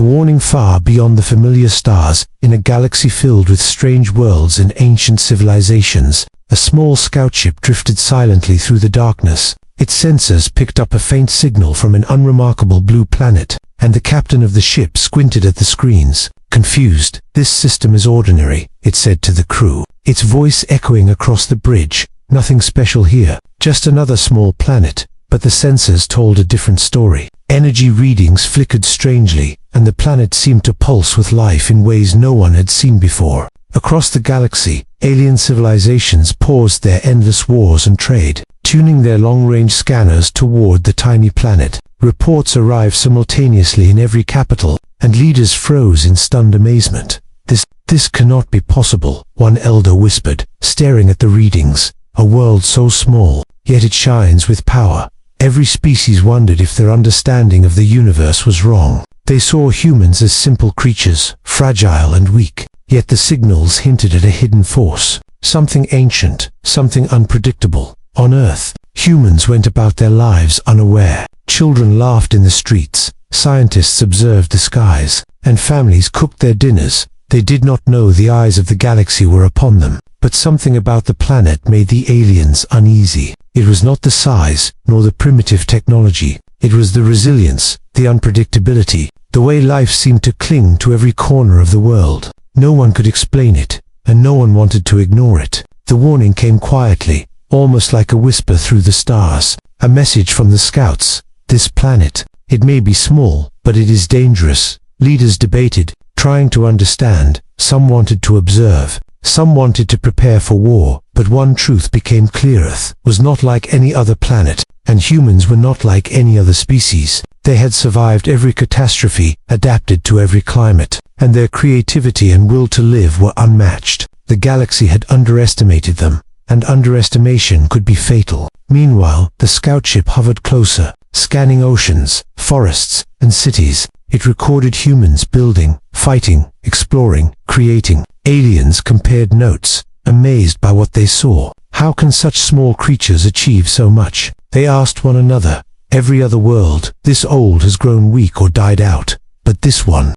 The warning far beyond the familiar stars, in a galaxy filled with strange worlds and ancient civilizations, a small scout ship drifted silently through the darkness. Its sensors picked up a faint signal from an unremarkable blue planet, and the captain of the ship squinted at the screens, confused. "This system is ordinary," it said to the crew, its voice echoing across the bridge. "Nothing special here, just another small planet." But the sensors told a different story. Energy readings flickered strangely, and the planet seemed to pulse with life in ways no one had seen before. Across the galaxy, alien civilizations paused their endless wars and trade, tuning their long-range scanners toward the tiny planet. Reports arrived simultaneously in every capital, and leaders froze in stunned amazement. This cannot be possible," one elder whispered, staring at the readings. "A world so small, yet it shines with power." Every species wondered if their understanding of the universe was wrong. They saw humans as simple creatures, fragile and weak, yet the signals hinted at a hidden force, something ancient, something unpredictable. On Earth, humans went about their lives unaware. Children laughed in the streets, scientists observed the skies, and families cooked their dinners. They did not know the eyes of the galaxy were upon them, but something about the planet made the aliens uneasy. It was not the size, nor the primitive technology. It was the resilience, the unpredictability, the way life seemed to cling to every corner of the world. No one could explain it, and no one wanted to ignore it. The warning came quietly, almost like a whisper through the stars, a message from the scouts. "This planet, it may be small, but it is dangerous." Leaders debated, trying to understand. Some wanted to observe, some wanted to prepare for war, but one truth became clear: Earth was not like any other planet, and humans were not like any other species. They had survived every catastrophe, adapted to every climate, and their creativity and will to live were unmatched. The galaxy had underestimated them, and underestimation could be fatal. Meanwhile, the scout ship hovered closer, scanning oceans, forests, and cities. It recorded humans building, fighting, exploring, creating. Aliens compared notes, amazed by what they saw. How can such small creatures achieve so much? They asked one another. Every other world, this old, has grown weak or died out. But this one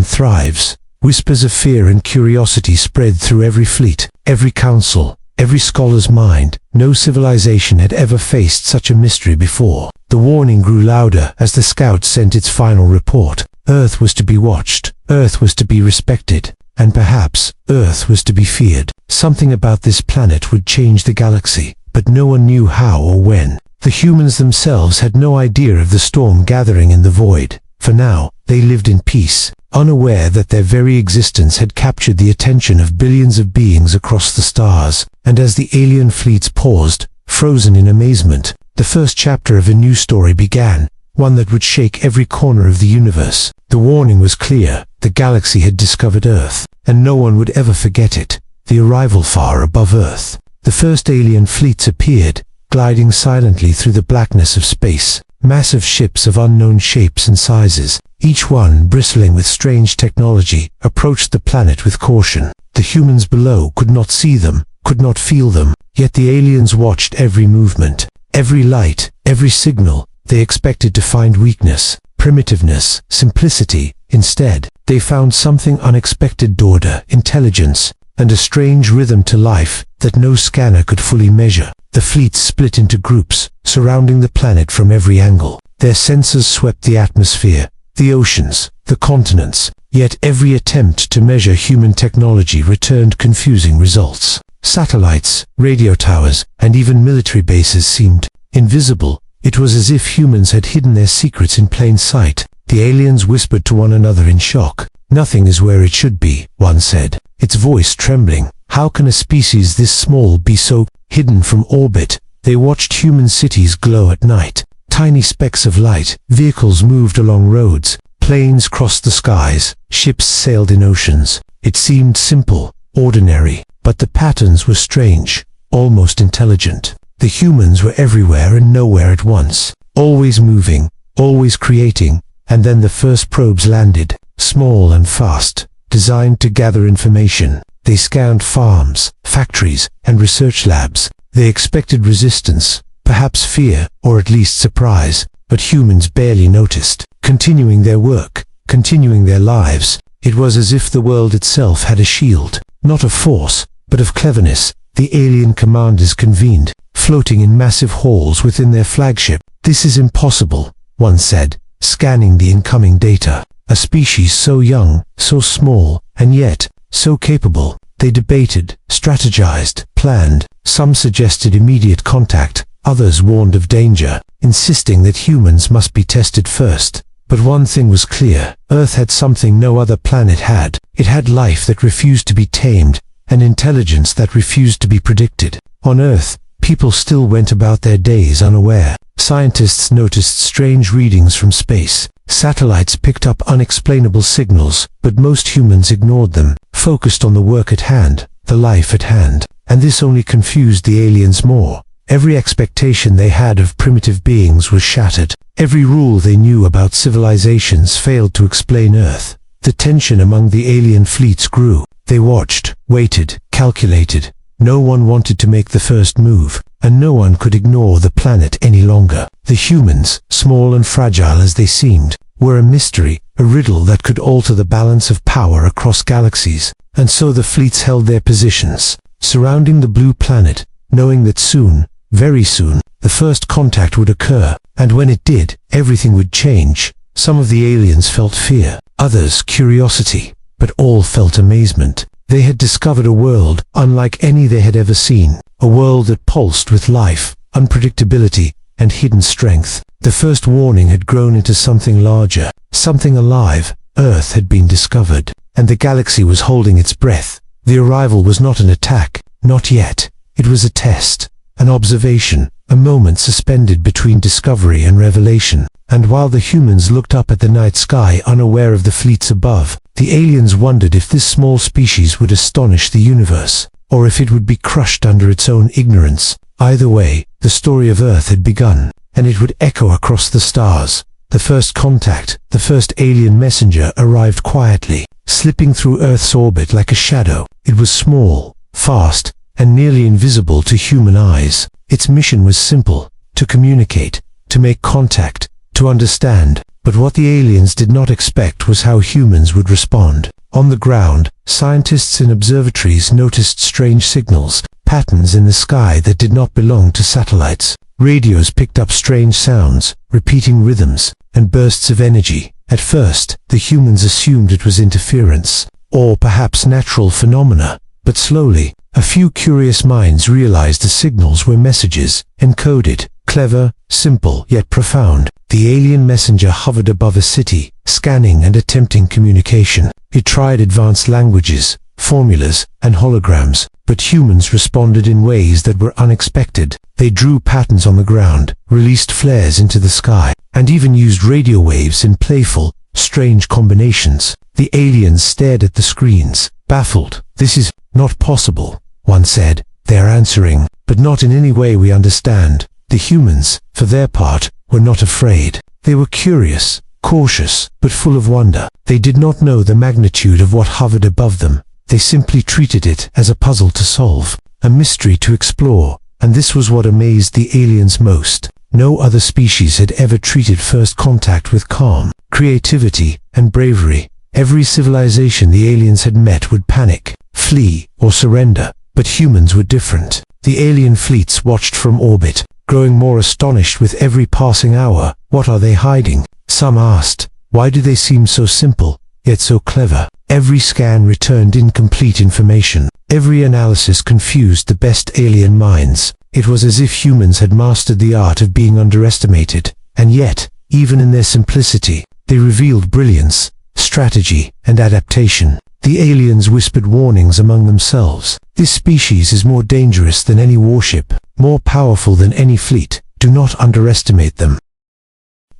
thrives. Whispers of fear and curiosity spread through every fleet, every council, every scholar's mind. No civilization had ever faced such a mystery before. The warning grew louder as the scout sent its final report. Earth was to be watched, Earth was to be respected, and perhaps Earth was to be feared. Something about this planet would change the galaxy, but no one knew how or when. The humans themselves had no idea of the storm gathering in the void. For now, they lived in peace, unaware that their very existence had captured the attention of billions of beings across the stars. And as the alien fleets paused, frozen in amazement, the first chapter of a new story began, one that would shake every corner of the universe. The warning was clear: the galaxy had discovered Earth, and no one would ever forget it. The arrival far above Earth. The first alien fleets appeared, gliding silently through the blackness of space. Massive ships of unknown shapes and sizes, each one bristling with strange technology, approached the planet with caution. The humans below could not see them, could not feel them, yet the aliens watched every movement, every light, every signal. They expected to find weakness, primitiveness, simplicity. Instead, they found something unexpected: order, intelligence, and a strange rhythm to life that no scanner could fully measure. The fleets split into groups, surrounding the planet from every angle. Their sensors swept the atmosphere, the oceans, the continents, yet every attempt to measure human technology returned confusing results. Satellites, radio towers, and even military bases seemed invisible. It was as if humans had hidden their secrets in plain sight. The aliens whispered to one another in shock. "Nothing is where it should be," one said, its voice trembling. "How can a species this small be so hidden from orbit?" They watched human cities glow at night. Tiny specks of light, vehicles moved along roads, planes crossed the skies, ships sailed in oceans. It seemed simple, ordinary, but the patterns were strange, almost intelligent. The humans were everywhere and nowhere at once, always moving, always creating. And then the first probes landed, small and fast, designed to gather information. They scanned farms, factories, and research labs. They expected resistance, perhaps fear, or at least surprise, but humans barely noticed. Continuing their work, continuing their lives. It was as if the world itself had a shield, not of force, but of cleverness. The alien commanders convened, floating in massive halls within their flagship. "This is impossible," one said, scanning the incoming data. "A species so young, so small, and yet so capable." They debated, strategized, planned. Some suggested immediate contact, others warned of danger, insisting that humans must be tested first. But one thing was clear: Earth had something no other planet had. It had life that refused to be tamed, and intelligence that refused to be predicted. On Earth, people still went about their days unaware. Scientists noticed strange readings from space. Satellites picked up unexplainable signals, but most humans ignored them, focused on the work at hand, the life at hand. And this only confused the aliens more. Every expectation they had of primitive beings was shattered. Every rule they knew about civilizations failed to explain Earth. The tension among the alien fleets grew. They watched, waited, calculated. No one wanted to make the first move, and no one could ignore the planet any longer. The humans, small and fragile as they seemed, were a mystery, a riddle that could alter the balance of power across galaxies. And so the fleets held their positions, surrounding the blue planet, knowing that soon, very soon, the first contact would occur. And when it did, everything would change. Some of the aliens felt fear, others curiosity, but all felt amazement. They had discovered a world unlike any they had ever seen, a world that pulsed with life, unpredictability, and hidden strength. The first warning had grown into something larger, something alive. Earth had been discovered, and the galaxy was holding its breath. The arrival was not an attack, not yet. It was a test, an observation, a moment suspended between discovery and revelation. And while the humans looked up at the night sky unaware of the fleets above, the aliens wondered if this small species would astonish the universe, or if it would be crushed under its own ignorance. Either way, the story of Earth had begun, and it would echo across the stars. The first contact, the first alien messenger, arrived quietly, slipping through Earth's orbit like a shadow. It was small, fast, and nearly invisible to human eyes. Its mission was simple: to communicate, to make contact, to understand. But what the aliens did not expect was how humans would respond. On the ground, scientists in observatories noticed strange signals, patterns in the sky that did not belong to satellites. Radios picked up strange sounds, repeating rhythms, and bursts of energy. At first, the humans assumed it was interference, or perhaps natural phenomena. But slowly, a few curious minds realized the signals were messages, encoded, clever, simple, yet profound. The alien messenger hovered above a city, scanning and attempting communication. It tried advanced languages, formulas, and holograms, but humans responded in ways that were unexpected. They drew patterns on the ground, released flares into the sky, and even used radio waves in playful, strange combinations. The aliens stared at the screens, baffled. "This is not possible," one said. "They are answering, but not in any way we understand." The humans, for their part, were not afraid. They were curious, cautious, but full of wonder. They did not know the magnitude of what hovered above them. They simply treated it as a puzzle to solve, a mystery to explore. And this was what amazed the aliens most. No other species had ever treated first contact with calm, creativity, and bravery. Every civilization the aliens had met would panic, flee, or surrender. But humans were different. The alien fleets watched from orbit, growing more astonished with every passing hour. What are they hiding? Some asked. Why do they seem so simple, yet so clever? Every scan returned incomplete information. Every analysis confused the best alien minds. It was as if humans had mastered the art of being underestimated. And yet, even in their simplicity, they revealed brilliance, strategy, and adaptation. The aliens whispered warnings among themselves. This species is more dangerous than any warship, more powerful than any fleet. Do not underestimate them.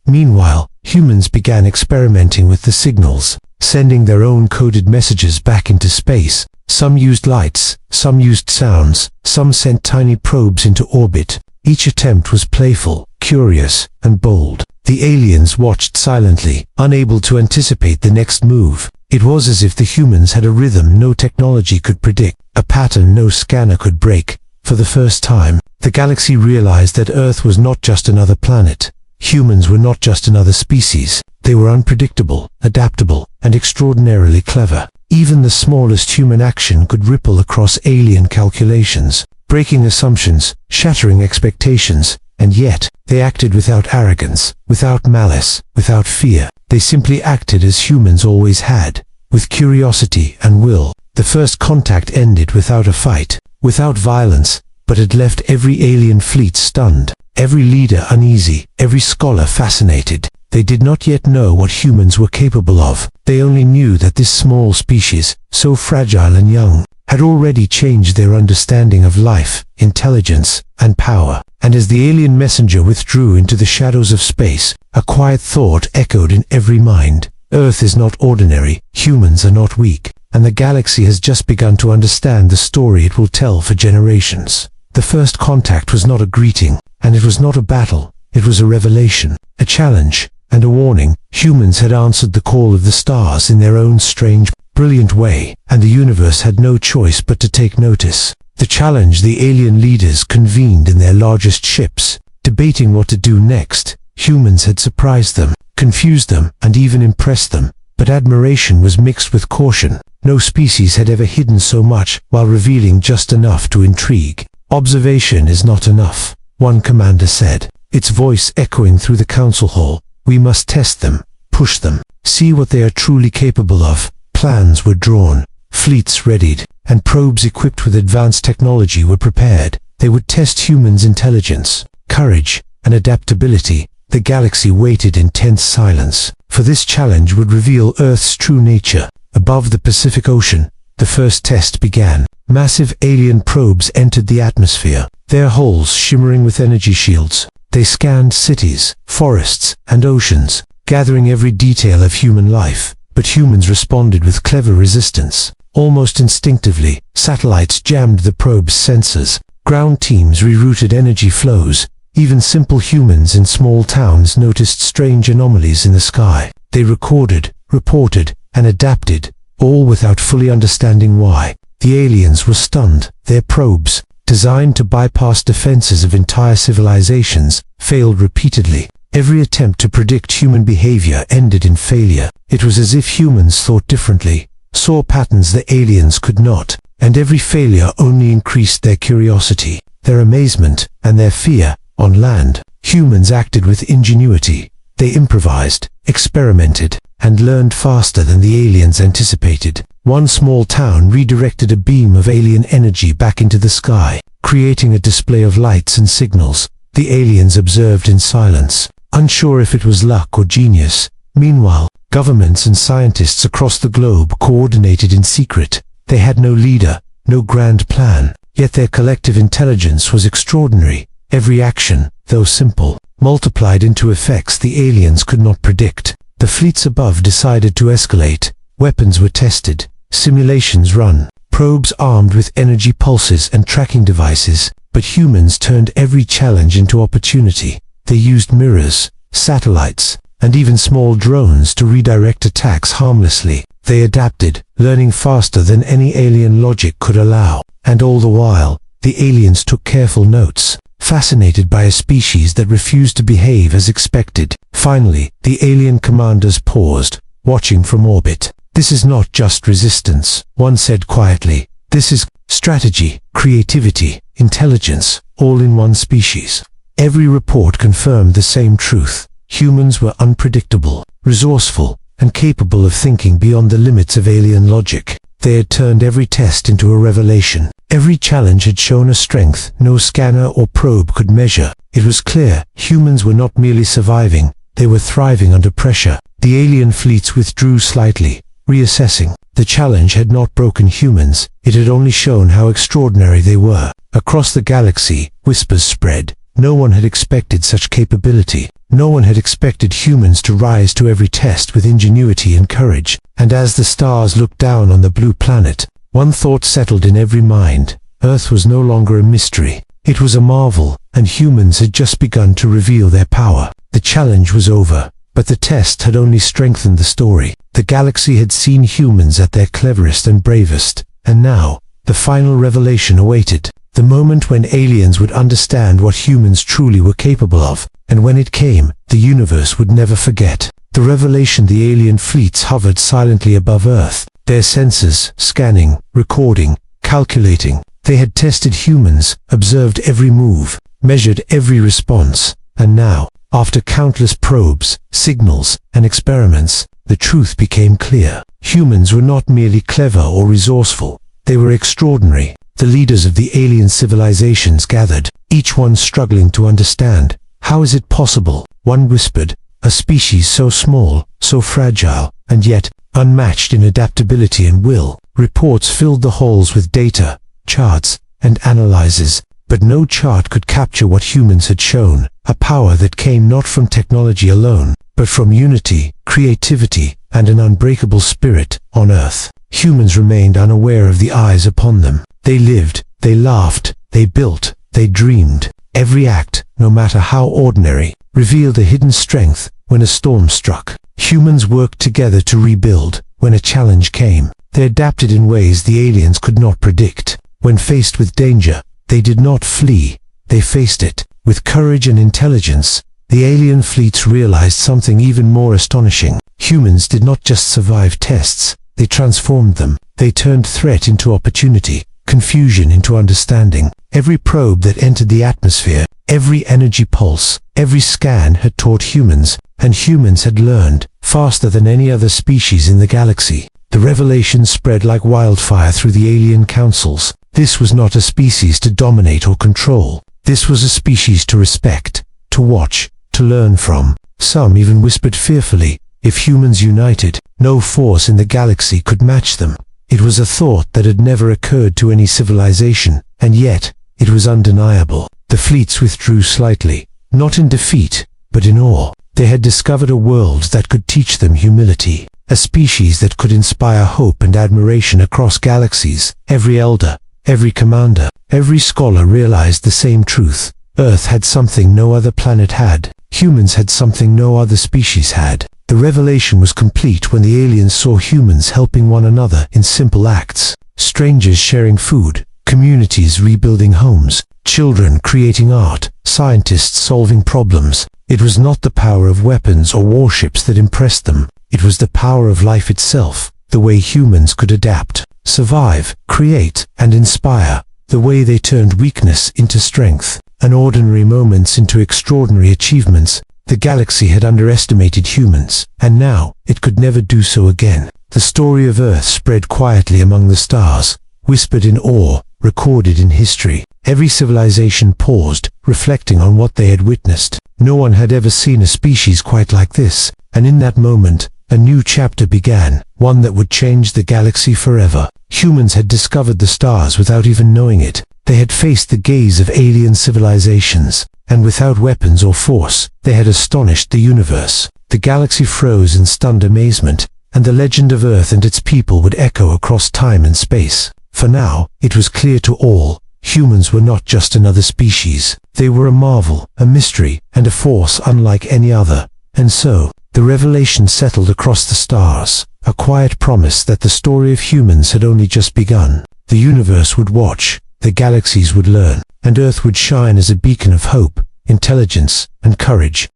Meanwhile, humans began experimenting with the signals, sending their own coded messages back into space. Some used lights, some used sounds, some sent tiny probes into orbit. Each attempt was playful, curious, and bold. The aliens watched silently, unable to anticipate the next move. It was as if the humans had a rhythm no technology could predict, a pattern no scanner could break. For the first time, the galaxy realized that Earth was not just another planet. Humans were not just another species. They were unpredictable, adaptable, and extraordinarily clever. Even the smallest human action could ripple across alien calculations, breaking assumptions, shattering expectations, and yet, they acted without arrogance, without malice, without fear. They simply acted as humans always had, with curiosity and will. The first contact ended without a fight, without violence, but it left every alien fleet stunned, every leader uneasy, every scholar fascinated. They did not yet know what humans were capable of. They only knew that this small species, so fragile and young, had already changed their understanding of life, intelligence, and power. And as the alien messenger withdrew into the shadows of space, a quiet thought echoed in every mind. Earth is not ordinary, humans are not weak, and the galaxy has just begun to understand the story it will tell for generations. The first contact was not a greeting, and it was not a battle. It was a revelation, a challenge, and a warning. Humans had answered the call of the stars in their own strange, brilliant way, and the universe had no choice but to take notice. To challenge, the alien leaders convened in their largest ships, debating what to do next. Humans had surprised them, confused them, and even impressed them, but admiration was mixed with caution. No species had ever hidden so much while revealing just enough to intrigue. "Observation is not enough," one commander said, its voice echoing through the council hall. "We must test them, push them, see what they are truly capable of." Plans were drawn, fleets readied, and probes equipped with advanced technology were prepared. They would test humans' intelligence, courage, and adaptability. The galaxy waited in tense silence, for this challenge would reveal Earth's true nature. Above the Pacific Ocean, the first test began. Massive alien probes entered the atmosphere, their hulls shimmering with energy shields. They scanned cities, forests, and oceans, gathering every detail of human life. But humans responded with clever resistance. Almost instinctively, satellites jammed the probe's sensors. Ground teams rerouted energy flows. Even simple humans in small towns noticed strange anomalies in the sky. They recorded, reported, and adapted, all without fully understanding why. The aliens were stunned. Their probes, designed to bypass defenses of entire civilizations, failed repeatedly. Every attempt to predict human behavior ended in failure. It was as if humans thought differently, saw patterns the aliens could not, and every failure only increased their curiosity, their amazement, and their fear. On land, humans acted with ingenuity. They improvised, experimented, and learned faster than the aliens anticipated. One small town redirected a beam of alien energy back into the sky, creating a display of lights and signals. The aliens observed in silence, unsure if it was luck or genius. Meanwhile, governments and scientists across the globe coordinated in secret. They had no leader, no grand plan, yet their collective intelligence was extraordinary. Every action, though simple, multiplied into effects the aliens could not predict. The fleets above decided to escalate. Weapons were tested, simulations run, probes armed with energy pulses and tracking devices. But humans turned every challenge into opportunity. They used mirrors, satellites, and even small drones to redirect attacks harmlessly. They adapted, learning faster than any alien logic could allow. And all the while, the aliens took careful notes, fascinated by a species that refused to behave as expected. Finally, the alien commanders paused, watching from orbit. "This is not just resistance," one said quietly. "This is strategy, creativity, intelligence, all in one species." Every report confirmed the same truth. Humans were unpredictable, resourceful, and capable of thinking beyond the limits of alien logic. They had turned every test into a revelation. Every challenge had shown a strength no scanner or probe could measure. It was clear, humans were not merely surviving, they were thriving under pressure. The alien fleets withdrew slightly, reassessing. The challenge had not broken humans, it had only shown how extraordinary they were. Across the galaxy, whispers spread. No one had expected such capability. No one had expected humans to rise to every test with ingenuity and courage. And as the stars looked down on the blue planet, one thought settled in every mind. Earth was no longer a mystery. It was a marvel, and humans had just begun to reveal their power. The challenge was over, but the test had only strengthened the story. The galaxy had seen humans at their cleverest and bravest, and now, the final revelation awaited. The moment when aliens would understand what humans truly were capable of. and when it came, the universe would never forget. The revelation: the alien fleets hovered silently above Earth, their sensors scanning, recording, calculating. They had tested humans, observed every move, measured every response, and now, after countless probes, signals, and experiments, the truth became clear. Humans were not merely clever or resourceful, they were extraordinary. The leaders of the alien civilizations gathered, each one struggling to understand. How is it possible? One whispered, a species so small, so fragile, and yet unmatched in adaptability and will. Reports filled the halls with data, charts, and analyses, but no chart could capture what humans had shown, a power that came not from technology alone, but from unity, creativity, and an unbreakable spirit. On Earth, humans remained unaware of the eyes upon them. They lived, they laughed, they built, they dreamed. Every act, no matter how ordinary, revealed a hidden strength. When a storm struck, humans worked together to rebuild. When a challenge came, they adapted in ways the aliens could not predict. When faced with danger, they did not flee, they faced it. With courage and intelligence, the alien fleets realized something even more astonishing. Humans did not just survive tests, they transformed them. They turned threat into opportunity, confusion into understanding. Every probe that entered the atmosphere, every energy pulse, every scan had taught humans, and humans had learned faster than any other species in the galaxy. The revelation spread like wildfire through the alien councils. This was not a species to dominate or control. This was a species to respect, to watch, to learn from. Some even whispered fearfully, if humans united, no force in the galaxy could match them. It was a thought that had never occurred to any civilization, and yet, it was undeniable. The fleets withdrew slightly, not in defeat, but in awe. They had discovered a world that could teach them humility, a species that could inspire hope and admiration across galaxies. Every elder, every commander, every scholar realized the same truth. Earth had something no other planet had. Humans had something no other species had. The revelation was complete when the aliens saw humans helping one another in simple acts. Strangers sharing food, communities rebuilding homes, children creating art, scientists solving problems. It was not the power of weapons or warships that impressed them. It was the power of life itself, the way humans could adapt, survive, create, and inspire, the way they turned weakness into strength, and ordinary moments into extraordinary achievements. The galaxy had underestimated humans, and now, it could never do so again. The story of Earth spread quietly among the stars, whispered in awe, recorded in history. Every civilization paused, reflecting on what they had witnessed. No one had ever seen a species quite like this, and in that moment, a new chapter began, one that would change the galaxy forever. Humans had discovered the stars without even knowing it. They had faced the gaze of alien civilizations, and without weapons or force, they had astonished the universe. The galaxy froze in stunned amazement, and the legend of Earth and its people would echo across time and space. For now, it was clear to all, humans were not just another species. They were a marvel, a mystery, and a force unlike any other. And so, the revelation settled across the stars, a quiet promise that the story of humans had only just begun. The universe would watch, the galaxies would learn, and Earth would shine as a beacon of hope, intelligence, and courage.